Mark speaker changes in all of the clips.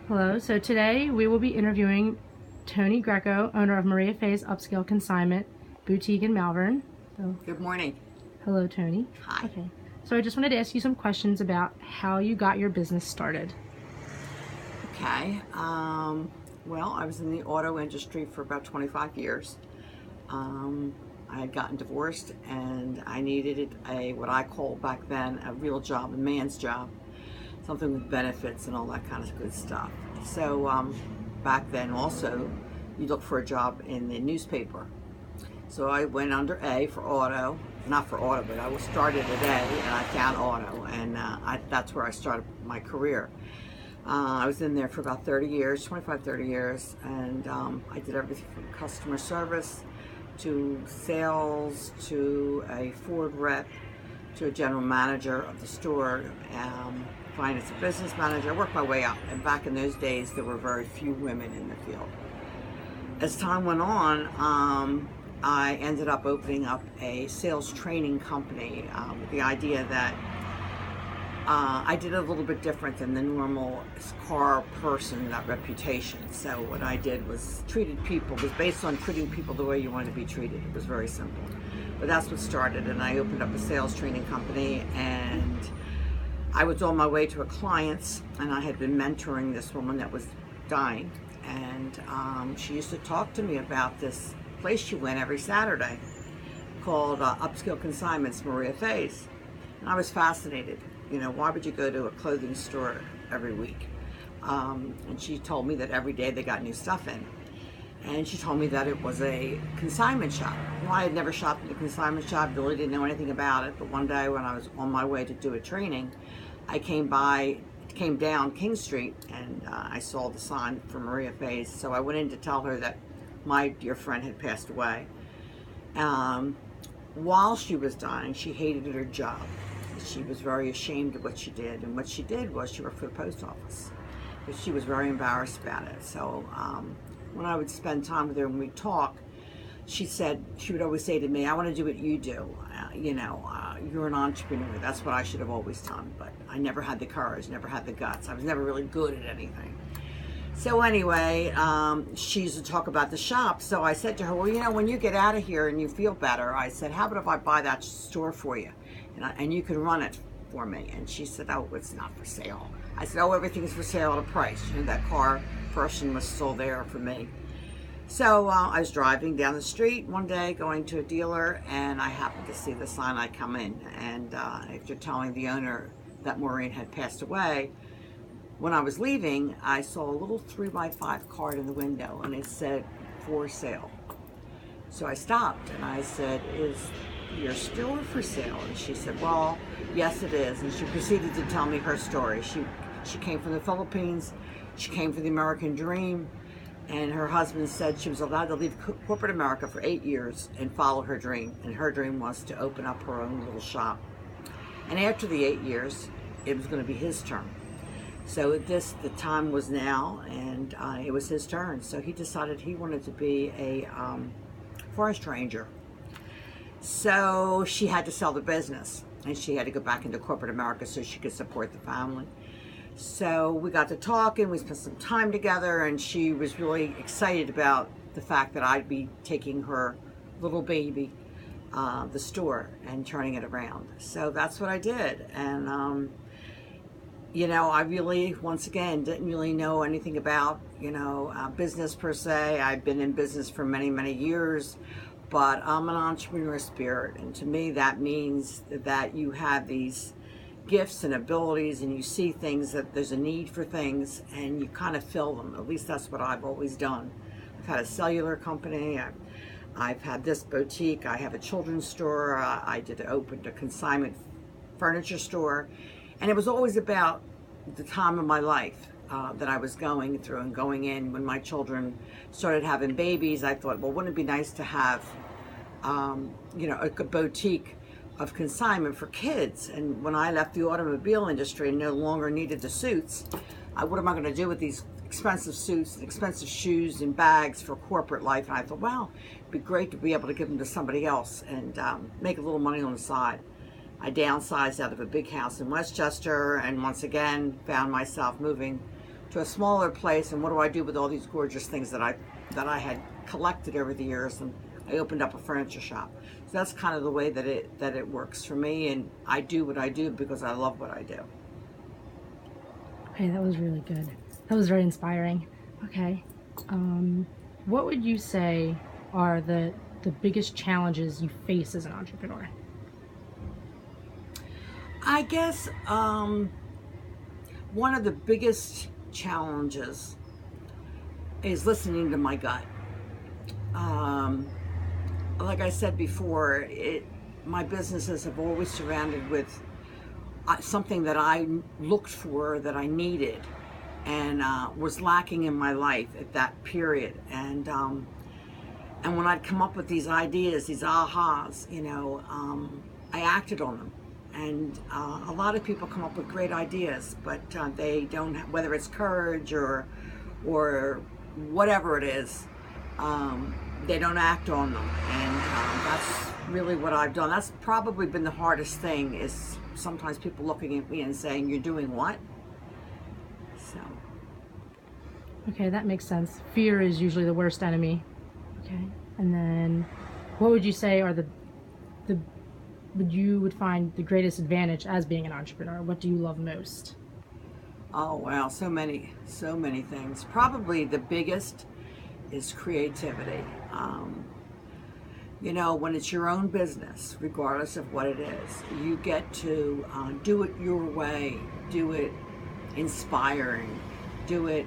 Speaker 1: Hello. So today we will be interviewing Tony Greco, owner of Maria Faye's Upscale Consignment Boutique in Malvern. So,
Speaker 2: Good morning.
Speaker 1: hello, Tony.
Speaker 2: Hi.
Speaker 1: Okay. So I just wanted to ask you some questions about how you got your business started.
Speaker 2: Okay. Well, I was in the auto industry for about 25 years. I had gotten divorced and I needed what I call back then a real job, a man's job, something with benefits and all that kind of good stuff. So back then also, you look for a job in the newspaper. So I went under A for auto, not for auto, but I was started at A and I found auto, and that's where I started my career. I was in there for about 30 years, 25, 30 years, and I did everything from customer service to sales to a Ford rep to a general manager of the store, finance and business manager. I worked my way up, and back in those days there were very few women in the field. As time went on, I ended up opening up a sales training company with the idea that I did it a little bit different than the normal car person, that reputation. So what I did was was based on treating people the way you want to be treated. It was very simple. But that's what started, and I opened up a sales training company, and I was on my way to a client's, and I had been mentoring this woman that was dying, and she used to talk to me about this place she went every Saturday called Upscale Consignments Maria Faye's. And I was fascinated. You know, why would you go to a clothing store every week? And she told me that every day they got new stuff in. And she told me that it was a consignment shop. Well, I had never shopped in a consignment shop, really didn't know anything about it. But one day when I was on my way to do a training, I came down King Street, and I saw the sign for Maria Faye's. So I went in to tell her that my dear friend had passed away. While she was dying, she hated her job. She was very ashamed of what she did, and what she did was she worked for the post office. But she was very embarrassed about it. So when I would spend time with her and we'd talk, she would always say to me, I want to do what you do. You're an entrepreneur. That's what I should have always done. But I never had the courage, never had the guts. I was never really good at anything. So anyway, she used to talk about the shop. So I said to her, well, when you get out of here and you feel better, I said, how about if I buy that store for you? And you can run it for me. And she said, oh, it's not for sale. I said, oh, everything's for sale at a price. That car person was still there for me. So I was driving down the street one day going to a dealer, and I happened to see the sign. I come in, and after telling the owner that Maureen had passed away, when I was leaving, I saw a little 3x5 card in the window, and it said, for sale. So I stopped, and I said, is your store for sale? And she said, well, yes, it is. And she proceeded to tell me her story. She came from the Philippines. She came for the American dream. And her husband said she was allowed to leave corporate America for 8 years and follow her dream. And her dream was to open up her own little shop. And after the 8 years, it was going to be his turn. So the time was now, and it was his turn. So he decided he wanted to be a forest ranger. So she had to sell the business, and she had to go back into corporate America so she could support the family. So we got to talking, we spent some time together, and she was really excited about the fact that I'd be taking her little baby, the store, and turning it around. So that's what I did. And I really, once again, didn't really know anything about, business per se. I've been in business for many, many years, but I'm an entrepreneur spirit. And to me, that means that you have these gifts and abilities, and you see things, that there's a need for things, and you kind of fill them. At least that's what I've always done. I've had a cellular company. I've had this boutique. I have a children's store. I opened a consignment furniture store. And it was always about the time of my life that I was going through and going in. When my children started having babies, I thought, well, wouldn't it be nice to have, a boutique of consignment for kids? And when I left the automobile industry and no longer needed the suits, what am I going to do with these expensive suits and expensive shoes and bags for corporate life? And I thought, wow, it'd be great to be able to give them to somebody else and make a little money on the side. I downsized out of a big house in Westchester, and once again found myself moving to a smaller place, and what do I do with all these gorgeous things that I had collected over the years, and I opened up a furniture shop. So that's kind of the way that it works for me, and I do what I do because I love what I do.
Speaker 1: Okay, that was really good. That was very inspiring. Okay. What would you say are the biggest challenges you face as an entrepreneur?
Speaker 2: I guess one of the biggest challenges is listening to my gut. Like I said before, my businesses have always surrounded with something that I looked for, that I needed, and was lacking in my life at that period. And when I'd come up with these ideas, these ahas, I acted on them. And a lot of people come up with great ideas, but they don't have, whether it's courage or whatever it is, they don't act on them. And that's really what I've done. That's probably been the hardest thing, is sometimes people looking at me and saying, "You're doing what?" So.
Speaker 1: Okay, that makes sense. Fear is usually the worst enemy. Okay. And then what would you say are you would find the greatest advantage as being an entrepreneur? What do you love most?
Speaker 2: Oh, wow, so many things. Probably the biggest is creativity. When it's your own business, regardless of what it is, you get to do it your way, do it inspiring, do it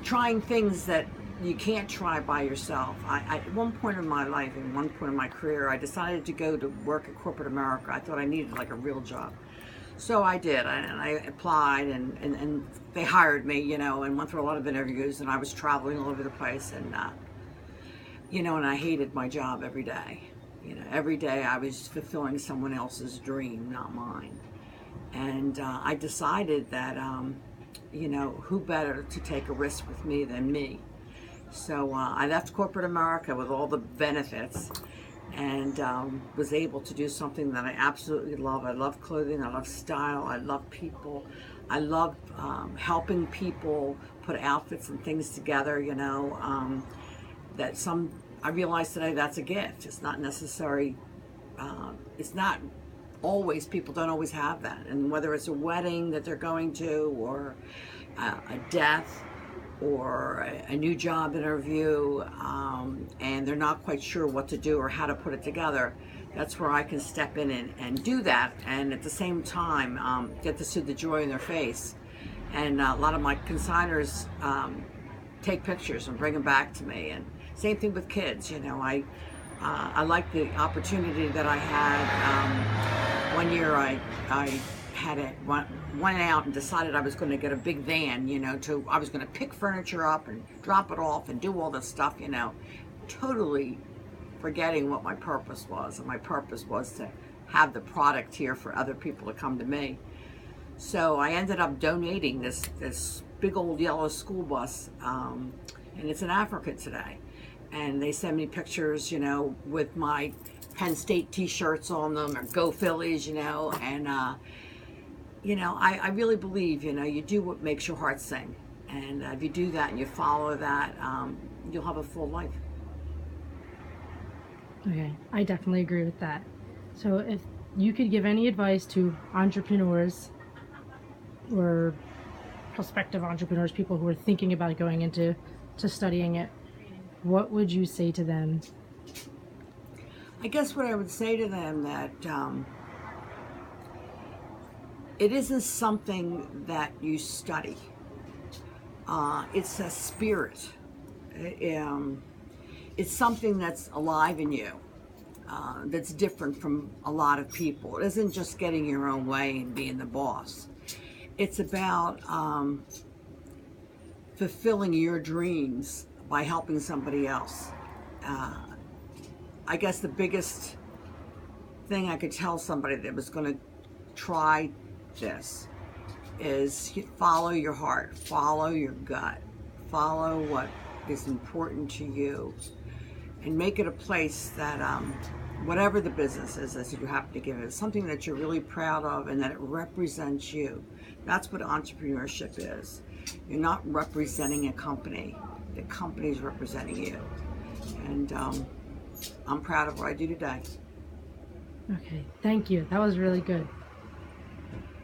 Speaker 2: trying things that you can't try by yourself. At one point in my life, in one point in my career, I decided to go to work at corporate America. I thought I needed like a real job. So I did, and I applied, and they hired me, and went through a lot of interviews, and I was traveling all over the place, and and I hated my job every day. Every day I was fulfilling someone else's dream, not mine. And I decided that, who better to take a risk with me than me? So I left corporate America with all the benefits, and was able to do something that I absolutely love. I love clothing, I love style, I love people, I love helping people put outfits and things together, I realize today that's a gift. It's not necessary, it's not always, people don't always have that. And whether it's a wedding that they're going to, or a death, or a new job interview, and they're not quite sure what to do or how to put it together, that's where I can step in and do that, and at the same time get to see the joy in their face. And a lot of my consigners take pictures and bring them back to me, and same thing with kids. I like the opportunity that I had. One year I went out and decided I was going to get a big van, I was going to pick furniture up and drop it off and do all this stuff, totally forgetting what my purpose was. And my purpose was to have the product here for other people to come to me. So I ended up donating this big old yellow school bus, and it's in Africa today. And they send me pictures, with my Penn State t-shirts on them, or Go Phillies, and I really believe, you do what makes your heart sing. And if you do that and you follow that, you'll have a full life.
Speaker 1: Okay, I definitely agree with that. So if you could give any advice to entrepreneurs or prospective entrepreneurs, people who are thinking about going into studying it, what would you say to them?
Speaker 2: I guess what I would say to them, that it isn't something that you study. It's a spirit. It's something that's alive in you, that's different from a lot of people. It isn't just getting your own way and being the boss. It's about fulfilling your dreams by helping somebody else. I guess the biggest thing I could tell somebody that was going to try this is follow your heart, follow your gut, follow what is important to you, and make it a place that whatever the business is that you happen to give it, something that you're really proud of and that it represents you, That's what entrepreneurship is. You're not representing a company. The company is representing you. And I'm proud of what I do today.
Speaker 1: Okay, thank you. That was really good.